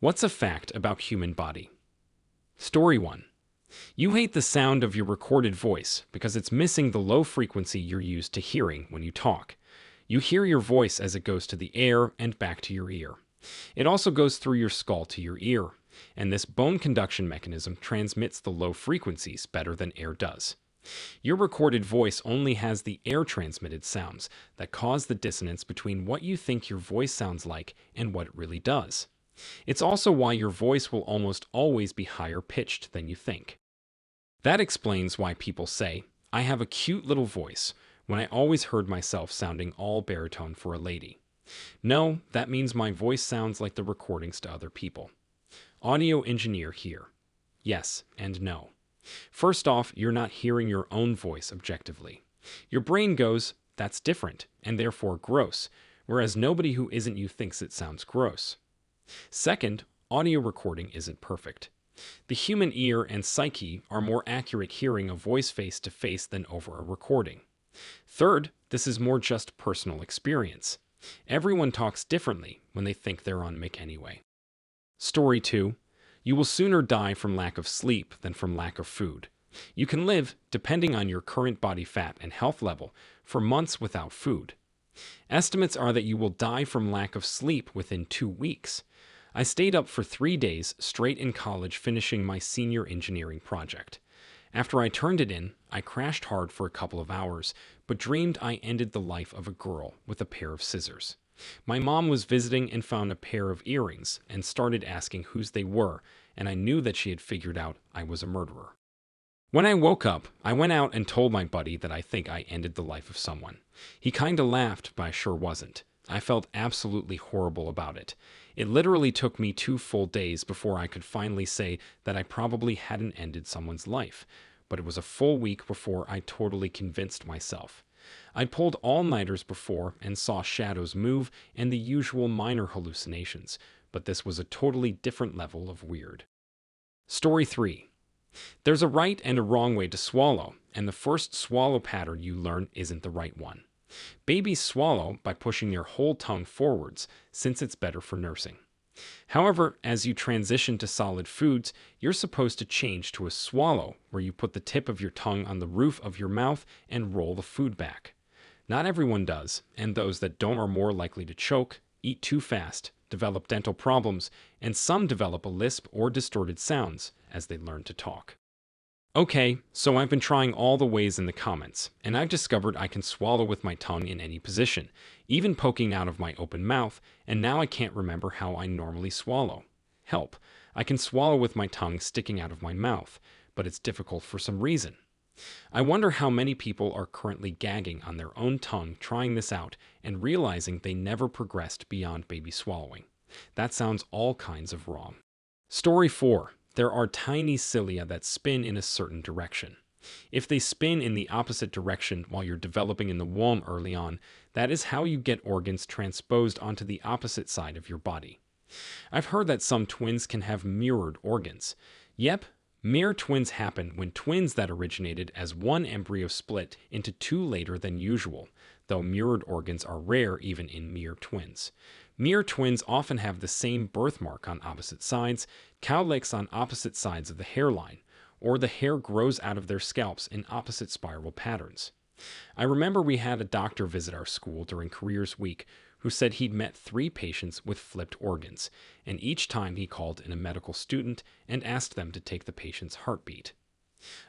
What's a fact about human body? Story 1. You hate the sound of your recorded voice because it's missing the low frequency you're used to hearing when you talk. You hear your voice as it goes to the air and back to your ear. It also goes through your skull to your ear, and this bone conduction mechanism transmits the low frequencies better than air does. Your recorded voice only has the air-transmitted sounds that cause the dissonance between what you think your voice sounds like and what it really does. It's also why your voice will almost always be higher pitched than you think. That explains why people say, "I have a cute little voice," when I always heard myself sounding all baritone for a lady. No, that means my voice sounds like the recordings to other people. Audio engineer here. Yes and no. First off, you're not hearing your own voice objectively. Your brain goes, "That's different, and therefore gross," whereas nobody who isn't you thinks it sounds gross. Second, audio recording isn't perfect. The human ear and psyche are more accurate hearing a voice face to face than over a recording. Third, this is more just personal experience. Everyone talks differently when they think they're on mic anyway. Story 2. You will sooner die from lack of sleep than from lack of food. You can live, depending on your current body fat and health level, for months without food. Estimates are that you will die from lack of sleep within 2 weeks. I stayed up for 3 days straight in college finishing my senior engineering project. After I turned it in, I crashed hard for a couple of hours, but dreamed I ended the life of a girl with a pair of scissors. My mom was visiting and found a pair of earrings and started asking whose they were, and I knew that she had figured out I was a murderer. When I woke up, I went out and told my buddy that I think I ended the life of someone. He kinda laughed, but I sure wasn't. I felt absolutely horrible about it. It literally took me 2 full days before I could finally say that I probably hadn't ended someone's life, but it was a full week before I totally convinced myself. I'd pulled all-nighters before and saw shadows move and the usual minor hallucinations, but this was a totally different level of weird. Story 3. There's a right and a wrong way to swallow, and the first swallow pattern you learn isn't the right one. Babies swallow by pushing their whole tongue forwards, since it's better for nursing. However, as you transition to solid foods, you're supposed to change to a swallow, where you put the tip of your tongue on the roof of your mouth and roll the food back. Not everyone does, and those that don't are more likely to choke, eat too fast, develop dental problems, and some develop a lisp or distorted sounds as they learn to talk. Okay, so I've been trying all the ways in the comments, and I've discovered I can swallow with my tongue in any position, even poking out of my open mouth, and now I can't remember how I normally swallow. Help. I can swallow with my tongue sticking out of my mouth, but it's difficult for some reason. I wonder how many people are currently gagging on their own tongue trying this out and realizing they never progressed beyond baby swallowing. That sounds all kinds of wrong. Story 4. There are tiny cilia that spin in a certain direction. If they spin in the opposite direction while you're developing in the womb early on, that is how you get organs transposed onto the opposite side of your body. I've heard that some twins can have mirrored organs. Yep, mirror twins happen when twins that originated as one embryo split into 2 later than usual, though mirrored organs are rare even in mirror twins. Mirror twins often have the same birthmark on opposite sides, cowlicks on opposite sides of the hairline, or the hair grows out of their scalps in opposite spiral patterns. I remember we had a doctor visit our school during Careers Week who said he'd met 3 patients with flipped organs, and each time he called in a medical student and asked them to take the patient's heartbeat.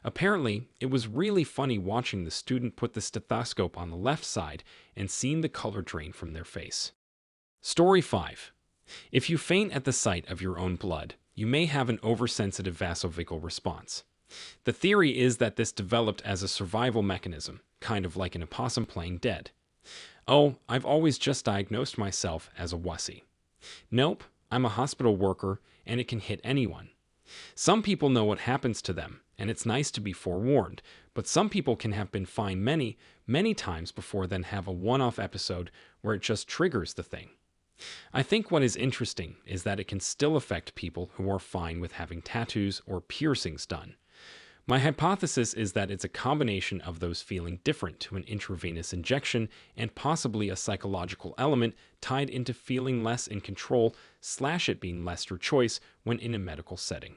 Apparently, it was really funny watching the student put the stethoscope on the left side and seeing the color drain from their face. Story 5. If you faint at the sight of your own blood, you may have an oversensitive vasovagal response. The theory is that this developed as a survival mechanism, kind of like an opossum playing dead. Oh, I've always just diagnosed myself as a wussy. Nope, I'm a hospital worker, and it can hit anyone. Some people know what happens to them, and it's nice to be forewarned, but some people can have been fine many, many times before then have a one-off episode where it just triggers the thing. I think what is interesting is that it can still affect people who are fine with having tattoos or piercings done. My hypothesis is that it's a combination of those feeling different to an intravenous injection and possibly a psychological element tied into feeling less in control / it being less your choice when in a medical setting.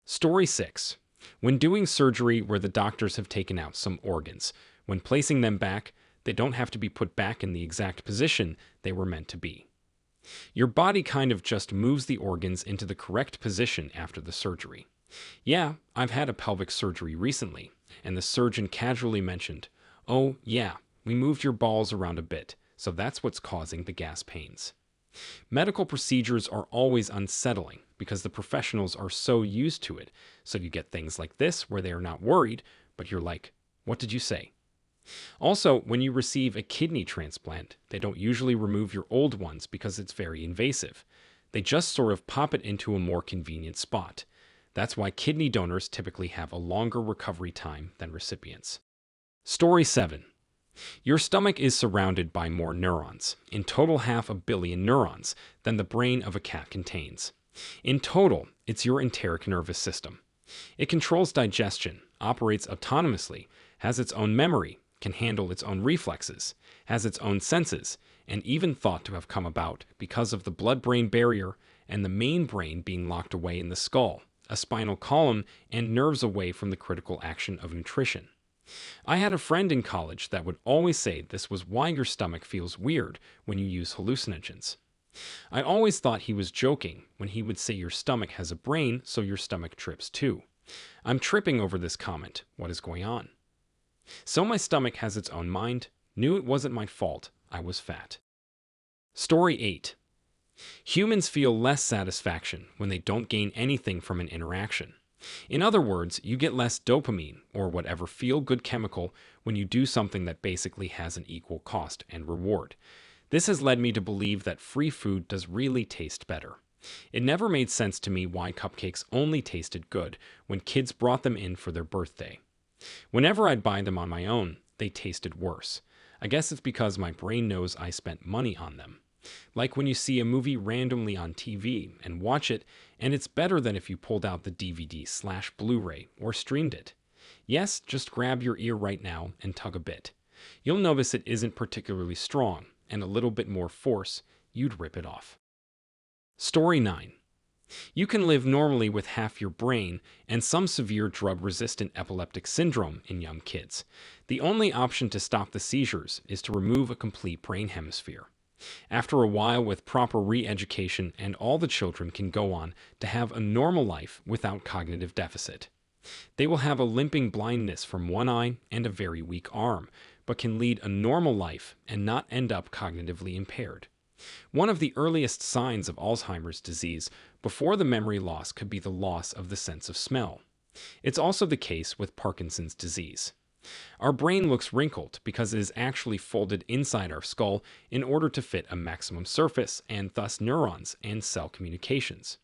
Story 6. When doing surgery where the doctors have taken out some organs, when placing them back, they don't have to be put back in the exact position they were meant to be. Your body kind of just moves the organs into the correct position after the surgery. Yeah, I've had a pelvic surgery recently, and the surgeon casually mentioned, "Oh, yeah, we moved your balls around a bit, so that's what's causing the gas pains." Medical procedures are always unsettling because the professionals are so used to it, so you get things like this where they are not worried, but you're like, "What did you say?" Also, when you receive a kidney transplant, they don't usually remove your old ones because it's very invasive. They just sort of pop it into a more convenient spot. That's why kidney donors typically have a longer recovery time than recipients. Story 7. Your stomach is surrounded by more neurons, in total 500 million neurons, than the brain of a cat contains. In total, it's your enteric nervous system. It controls digestion, operates autonomously, has its own memory, can handle its own reflexes, has its own senses, and even thought to have come about because of the blood-brain barrier and the main brain being locked away in the skull, a spinal column, and nerves away from the critical action of nutrition. I had a friend in college that would always say this was why your stomach feels weird when you use hallucinogens. I always thought he was joking when he would say your stomach has a brain, so your stomach trips too. I'm tripping over this comment. What is going on? So my stomach has its own mind. Knew it wasn't my fault. I was fat. Story 8. Humans feel less satisfaction when they don't gain anything from an interaction. In other words, you get less dopamine, or whatever feel-good chemical, when you do something that basically has an equal cost and reward. This has led me to believe that free food does really taste better. It never made sense to me why cupcakes only tasted good when kids brought them in for their birthday. Whenever I'd buy them on my own, they tasted worse. I guess it's because my brain knows I spent money on them. Like when you see a movie randomly on TV and watch it, and it's better than if you pulled out the DVD/Blu-ray or streamed it. Yes, just grab your ear right now and tug a bit. You'll notice it isn't particularly strong, and a little bit more force, you'd rip it off. Story 9. You can live normally with half your brain and some severe drug-resistant epileptic syndrome in young kids. The only option to stop the seizures is to remove a complete brain hemisphere. After a while, with proper re-education, and all the children can go on to have a normal life without cognitive deficit. They will have a limping blindness from one eye and a very weak arm, but can lead a normal life and not end up cognitively impaired. One of the earliest signs of Alzheimer's disease before the memory loss could be the loss of the sense of smell. It's also the case with Parkinson's disease. Our brain looks wrinkled because it is actually folded inside our skull in order to fit a maximum surface and thus neurons and cell communications.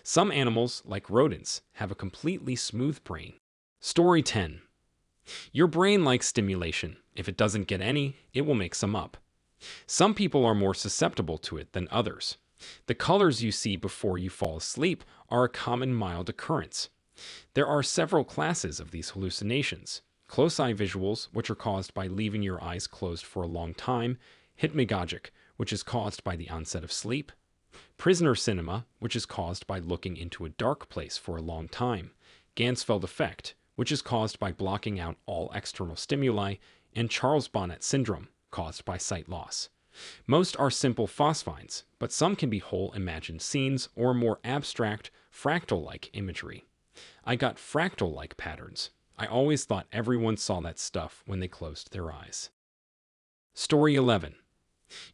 Some animals, like rodents, have a completely smooth brain. Story 10. Your brain likes stimulation. If it doesn't get any, it will make some up. Some people are more susceptible to it than others. The colors you see before you fall asleep are a common mild occurrence. There are several classes of these hallucinations. Close eye visuals, which are caused by leaving your eyes closed for a long time, hypnagogic, which is caused by the onset of sleep, prisoner cinema, which is caused by looking into a dark place for a long time, Ganzfeld effect, which is caused by blocking out all external stimuli, and Charles Bonnet syndrome, caused by sight loss. Most are simple phosphines, but some can be whole imagined scenes or more abstract, fractal-like imagery. I got fractal-like patterns. I always thought everyone saw that stuff when they closed their eyes. Story 11.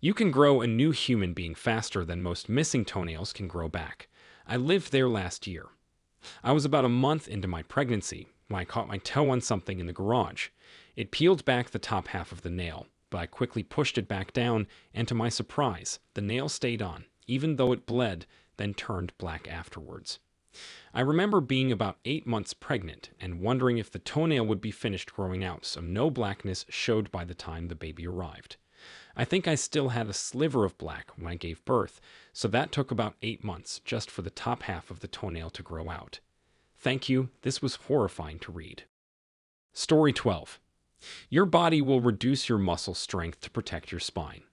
You can grow a new human being faster than most missing toenails can grow back. I lived there last year. I was about a month into my pregnancy when I caught my toe on something in the garage. It peeled back the top half of the nail, but I quickly pushed it back down, and to my surprise, the nail stayed on, even though it bled, then turned black afterwards. I remember being about 8 months pregnant and wondering if the toenail would be finished growing out so no blackness showed by the time the baby arrived. I think I still had a sliver of black when I gave birth, so that took about 8 months just for the top half of the toenail to grow out. Thank you, this was horrifying to read. Story 12. Your body will reduce your muscle strength to protect your spine.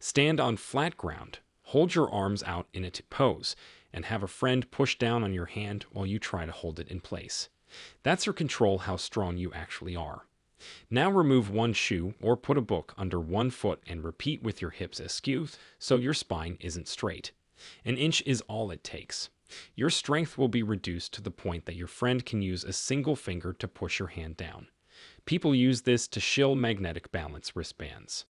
Stand on flat ground, hold your arms out in a pose, and have a friend push down on your hand while you try to hold it in place. That's your control how strong you actually are. Now remove one shoe or put a book under one foot and repeat with your hips askew so your spine isn't straight. An inch is all it takes. Your strength will be reduced to the point that your friend can use a single finger to push your hand down. People use this to shill magnetic balance wristbands.